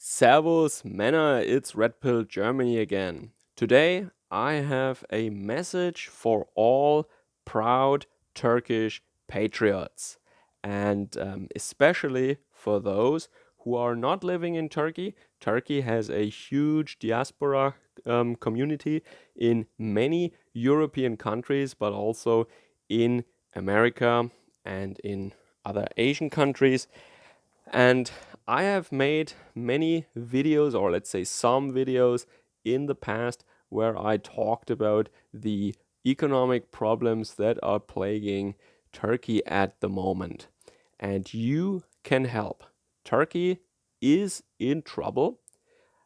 Servus, Männer, it's Red Pill Germany again. Today I have a message for all proud Turkish patriots, and especially for those who are not living in Turkey. Turkey has a huge diaspora community in many European countries, but also in America and in other Asian countries. And I have made many videos, or let's say some videos, in the past where I talked about the economic problems that are plaguing Turkey at the moment. And you can help. Turkey is in trouble,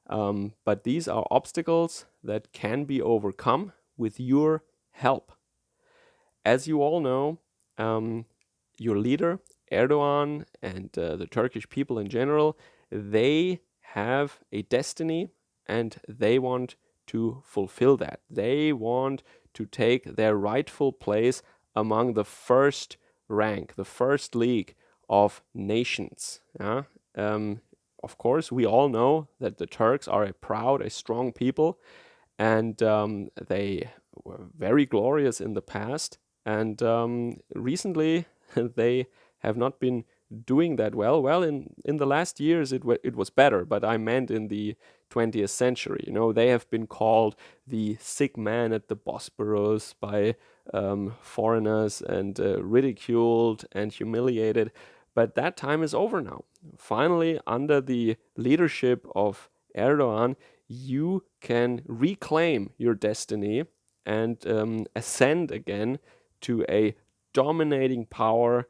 but these are obstacles that can be overcome with your help. As you all know, your leader, Erdogan, and the Turkish people in general, they have a destiny and they want to fulfill that. They want to take their rightful place among the first rank, the first league of nations. Yeah? Of course, we all know that the Turks are a proud, a strong people, and they were very glorious in the past. And recently, they have not been doing that well. Well, in the last years, it was better, but I meant in the 20th century. You know, they have been called the sick man at the Bosporus by foreigners and ridiculed and humiliated. But that time is over now. Finally, under the leadership of Erdogan, you can reclaim your destiny and ascend again to a dominating power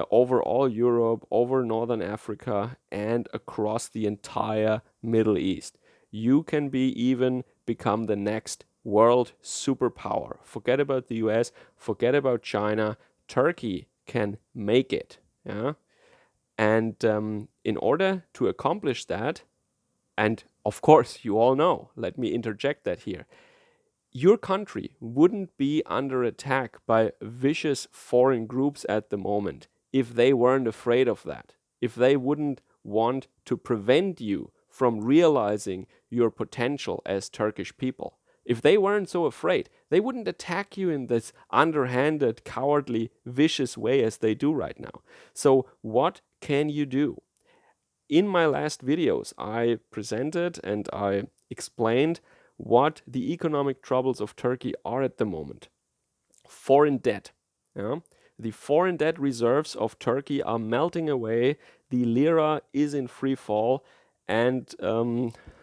over all Europe, over Northern Africa, and across the entire Middle East. You can even become the next world superpower. Forget about the US, forget about China. Turkey can make it. Yeah? And in order to accomplish that, and of course, you all know, let me interject that here. Your country wouldn't be under attack by vicious foreign groups at the moment if they weren't afraid of that, if they wouldn't want to prevent you from realizing your potential as Turkish people. If they weren't so afraid, they wouldn't attack you in this underhanded, cowardly, vicious way as they do right now. So, what can you do? In my last videos, I presented and I explained what the economic troubles of Turkey are at the moment. Foreign debt. Yeah? The foreign debt reserves of Turkey are melting away. The lira is in free fall, and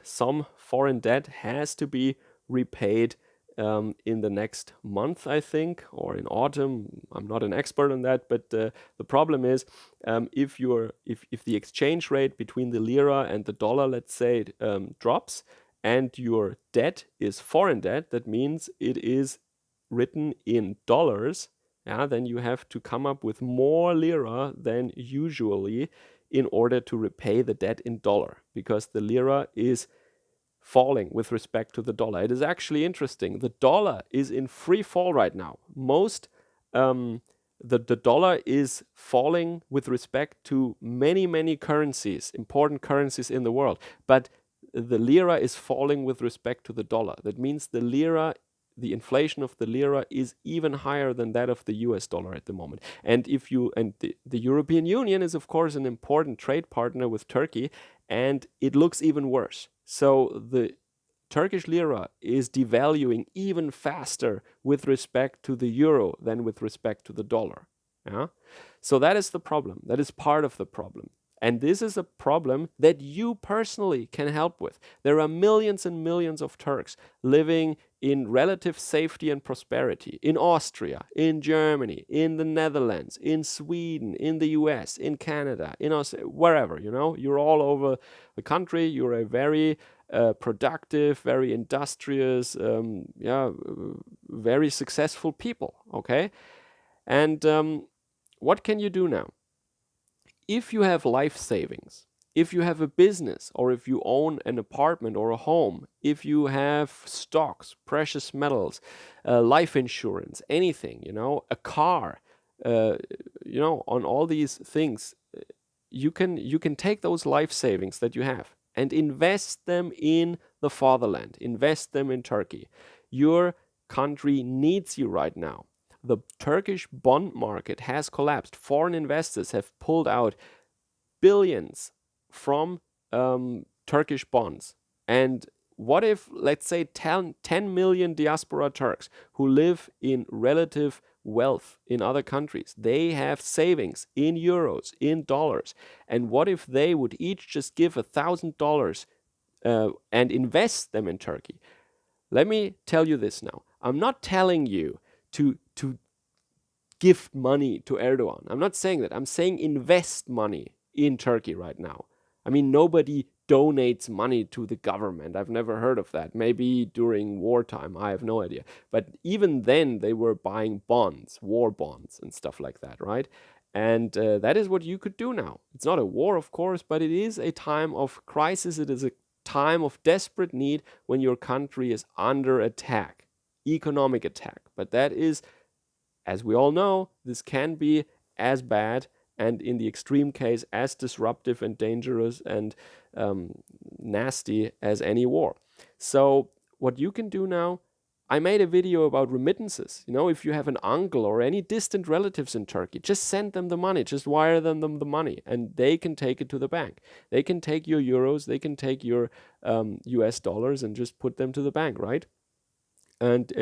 some foreign debt has to be repaid in the next month, I think, or in autumn. I'm not an expert on that, but the problem is if the exchange rate between the lira and the dollar, let's say, drops, and your debt is foreign debt, that means it is written in dollars. Yeah, then you have to come up with more lira than usually in order to repay the debt in dollar, because the lira is falling with respect to the dollar. It is actually interesting. The dollar is in free fall right now. The dollar is falling with respect to many currencies, important currencies in the world. But the lira is falling with respect to the dollar. That means the inflation of the lira is even higher than that of the US dollar at the moment. And the European Union is, of course, an important trade partner with Turkey, and it looks even worse. So the Turkish lira is devaluing even faster with respect to the euro than with respect to the dollar. Yeah? So that is the problem. That is part of the problem. And this is a problem that you personally can help with. There are millions and millions of Turks living in relative safety and prosperity in Austria, in Germany, in the Netherlands, in Sweden, in the US, in Canada, in Australia, wherever, you know, you're all over the country. You're a very productive, very industrious, very successful people, okay? And what can you do now? If you have life savings, if you have a business, or if you own an apartment or a home, if you have stocks, precious metals, life insurance, anything, you know, a car, on all these things, you can take those life savings that you have and invest them in the fatherland, invest them in Turkey. Your country needs you right now. The Turkish bond market has collapsed. Foreign investors have pulled out billions from Turkish bonds. And what if, let's say, 10 million diaspora Turks who live in relative wealth in other countries, they have savings in euros, in dollars. And what if they would each just give $1,000 and invest them in Turkey? Let me tell you this now. I'm not telling you to gift money to Erdogan. I'm not saying that. I'm saying invest money in Turkey right now. I mean, nobody donates money to the government. I've never heard of that. Maybe during wartime, I have no idea. But even then, they were buying bonds, war bonds, and stuff like that, right? And that is what you could do now. It's not a war, of course, but it is a time of crisis. It is a time of desperate need when your country is under attack, economic attack. But that is, as we all know, this can be as bad and, in the extreme case, as disruptive and dangerous and nasty as any war. So what you can do now, I made a video about remittances. You know, if you have an uncle or any distant relatives in Turkey, just send them the money, just wire them the money, and they can take it to the bank. They can take your euros, they can take your US dollars and just put them to the bank, right? And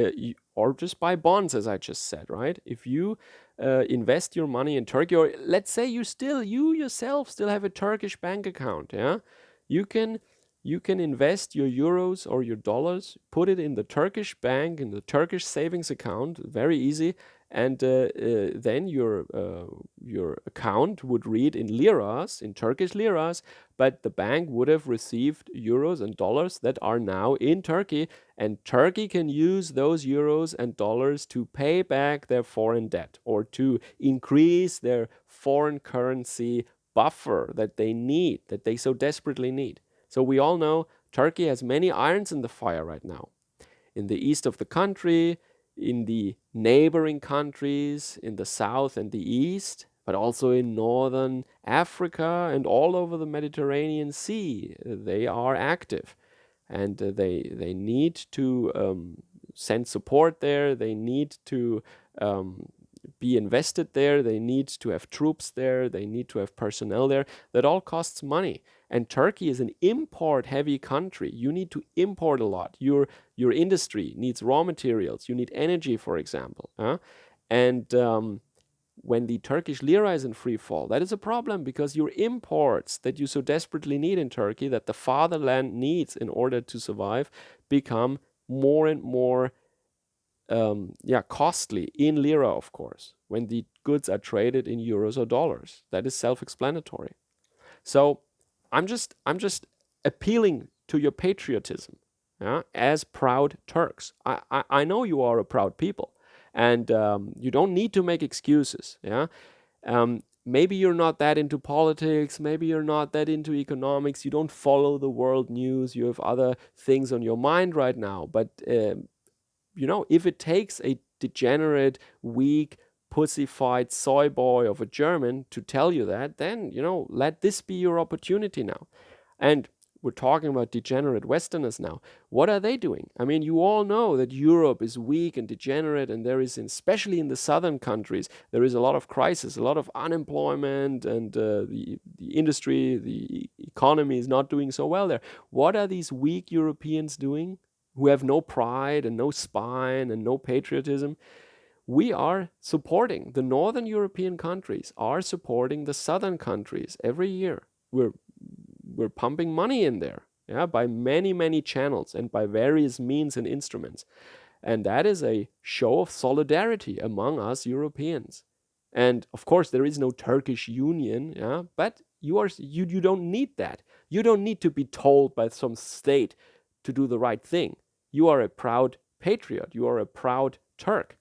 or just buy bonds, as I just said, right? If you invest your money in Turkey, or let's say you yourself still have a Turkish bank account, yeah, you can invest your euros or your dollars, put it in the Turkish bank, in the Turkish savings account, very easy, and then your account would read in liras, in Turkish liras, but the bank would have received euros and dollars that are now in Turkey, and Turkey can use those euros and dollars to pay back their foreign debt or to increase their foreign currency buffer that they need, that they so desperately need. So we all know Turkey has many irons in the fire right now. In the east of the country, in the neighboring countries, in the south and the east, but also in northern Africa and all over the Mediterranean Sea. They are active, and they need to send support there. They need to be invested there. They need to have troops there. They need to have personnel there. That all costs money. And Turkey is an import-heavy country. You need to import a lot. Your industry needs raw materials. You need energy, for example. And when the Turkish lira is in free fall, that is a problem, because your imports that you so desperately need in Turkey, that the fatherland needs in order to survive, become more and more costly in lira, of course, when the goods are traded in euros or dollars. That is self-explanatory. So I'm just appealing to your patriotism, as proud Turks. I know you are a proud people, and you don't need to make excuses. Maybe you're not that into politics. Maybe you're not that into economics. You don't follow the world news. You have other things on your mind right now. But if it takes a degenerate, weak, pussified soy boy of a German to tell you that, then, let this be your opportunity now. And we're talking about degenerate Westerners now. What are they doing? I mean, you all know that Europe is weak and degenerate, and there is, especially in the southern countries, there is a lot of crisis, a lot of unemployment, and the industry, the economy is not doing so well there. What are these weak Europeans doing, who have no pride and no spine and no patriotism? We are supporting, the northern European countries are supporting the southern countries every year. We're pumping money in there, by many, many channels and by various means and instruments. And that is a show of solidarity among us Europeans. And of course, there is no Turkish union, but you don't need that. You don't need to be told by some state to do the right thing. You are a proud patriot. You are a proud Turk.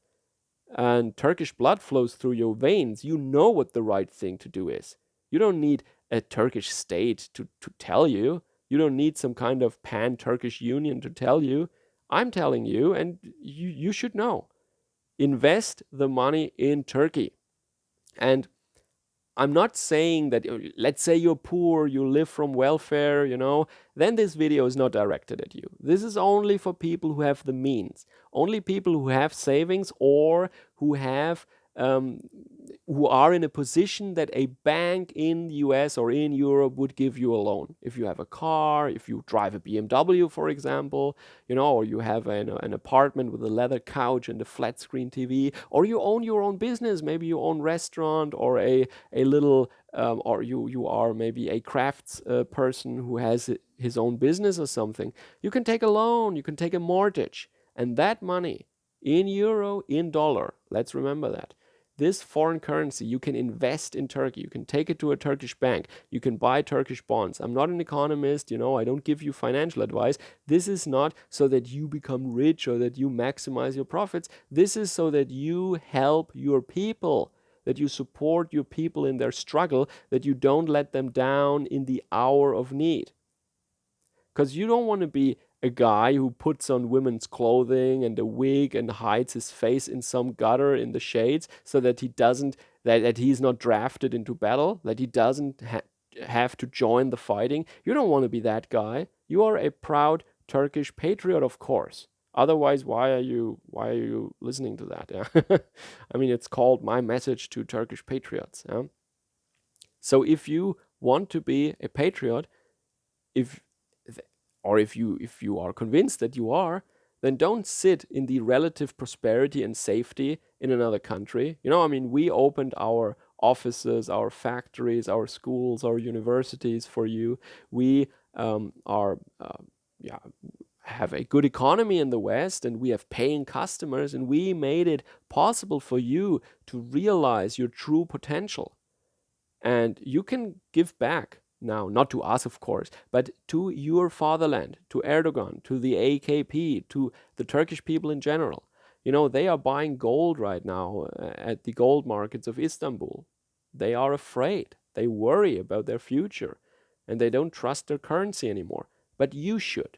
And Turkish blood flows through your veins. You know what the right thing to do is. You don't need a Turkish state to tell you. You don't need some kind of pan-Turkish union to tell you. I'm telling you, and you should know. Invest the money in Turkey. And I'm not saying that, let's say you're poor, you live from welfare, then this video is not directed at you. This is only for people who have the means, only people who have savings, or who have um, who are in a position that a bank in the US or in Europe would give you a loan. If you have a car, if you drive a BMW, for example, or you have an apartment with a leather couch and a flat screen TV, or you own your own business, maybe you own restaurant, or a little, or you are maybe a crafts person who has his own business or something. You can take a loan, you can take a mortgage, and that money in euro, in dollar, let's remember that. This foreign currency you can invest in Turkey. You can take it to a Turkish bank. You can buy Turkish bonds. I'm not an economist, I don't give you financial advice. This is not so that you become rich or that you maximize your profits. This is so that you help your people, that you support your people in their struggle, that you don't let them down in the hour of need. Because you don't want to be a guy who puts on women's clothing and a wig and hides his face in some gutter in the shades so that he doesn't, that he's not drafted into battle, that he doesn't have to join the fighting. You don't want to be that guy. You are a proud Turkish patriot, of course. Otherwise, why are you listening to that? Yeah? I mean, it's called My Message to Turkish Patriots. Yeah? So if you want to be a patriot, if you are convinced that you are, then don't sit in the relative prosperity and safety in another country. I mean, we opened our offices, our factories, our schools, our universities for you. We have a good economy in the West, and we have paying customers, and we made it possible for you to realize your true potential. And you can give back now, not to us, of course, but to your fatherland, to Erdogan, to the AKP, to the Turkish people in general. They are buying gold right now at the gold markets of Istanbul. They are afraid. They worry about their future, and they don't trust their currency anymore. But you should.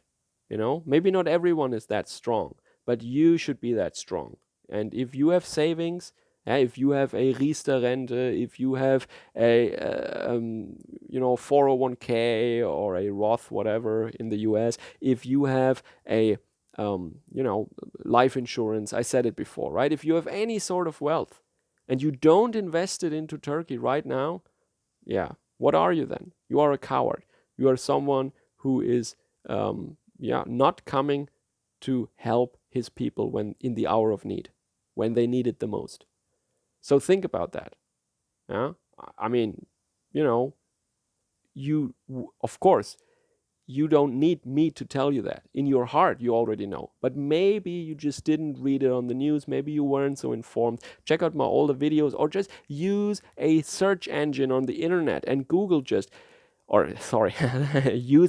Maybe not everyone is that strong, but you should be that strong. And if you have savings, if you have a Riester-Rente, if you have a 401k or a Roth, whatever in the US, if you have a life insurance, I said it before, right? If you have any sort of wealth and you don't invest it into Turkey right now, yeah, what are you then? You are a coward. You are someone who is not coming to help his people when in the hour of need, when they need it the most. So think about that. Yeah, I mean, of course, you don't need me to tell you that. In your heart, you already know. But maybe you just didn't read it on the news. Maybe you weren't so informed. Check out my older videos, or just use a search engine on the internet and Google use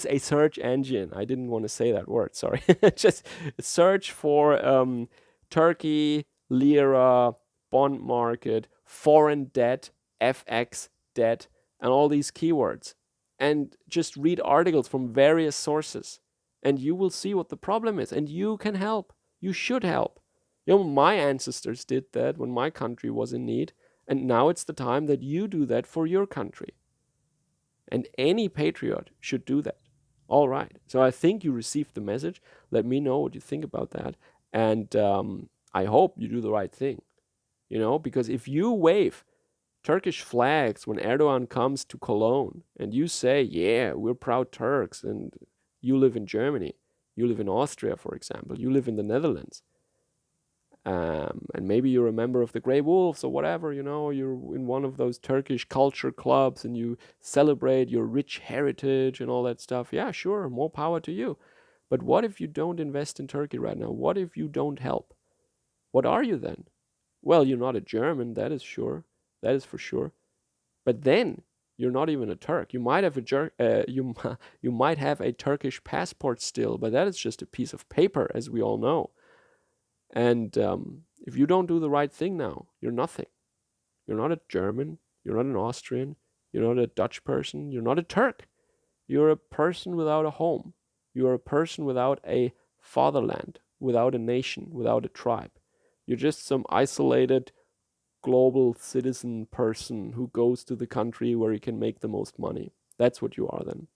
a search engine. I didn't want to say that word, sorry. Just search for Turkey, Lira, bond market, foreign debt, FX debt, and all these keywords. And just read articles from various sources. And you will see what the problem is. And you can help. You should help. My ancestors did that when my country was in need. And now it's the time that you do that for your country. And any patriot should do that. All right. So I think you received the message. Let me know what you think about that. And I hope you do the right thing. Because if you wave Turkish flags when Erdogan comes to Cologne and you say, yeah, we're proud Turks, and you live in Germany, you live in Austria, for example, you live in the Netherlands, and maybe you're a member of the Grey Wolves or whatever, you're in one of those Turkish culture clubs and you celebrate your rich heritage and all that stuff. Yeah, sure, more power to you. But what if you don't invest in Turkey right now? What if you don't help? What are you then? Well, you're not a German, that is sure. That is for sure. But then you're not even a Turk. You might have you might have a Turkish passport still, but that is just a piece of paper, as we all know. And if you don't do the right thing now, you're nothing. You're not a German. You're not an Austrian. You're not a Dutch person. You're not a Turk. You're a person without a home. You're a person without a fatherland, without a nation, without a tribe. You're just some isolated global citizen person who goes to the country where he can make the most money. That's what you are then.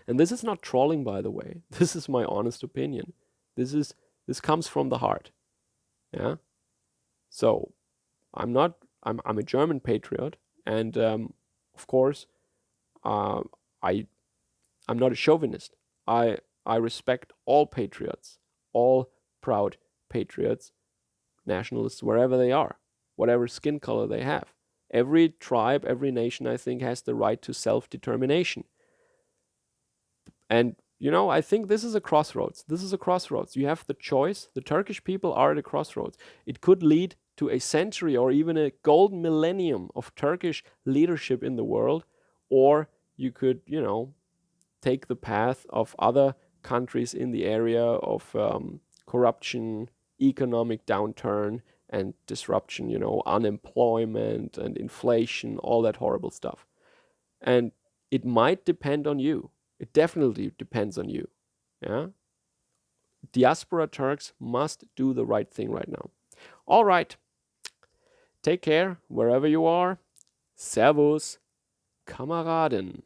And this is not trolling, by the way. This is my honest opinion. This comes from the heart. Yeah. So I'm a German patriot, and of course, uh, I I'm not a chauvinist. I respect all patriots, all proud patriots, nationalists, wherever they are, whatever skin color they have. Every tribe, every nation, I think, has the right to self-determination. And I think this is a crossroads. This is a crossroads. You have the choice. The Turkish people are at a crossroads. It could lead to a century or even a golden millennium of Turkish leadership in the world, or you could, take the path of other countries in the area of corruption, economic downturn, and disruption, unemployment and inflation, all that horrible stuff. And it might depend on you. It definitely depends on you. Yeah. Diaspora Turks must do the right thing right now. All right. Take care wherever you are. Servus, Kameraden.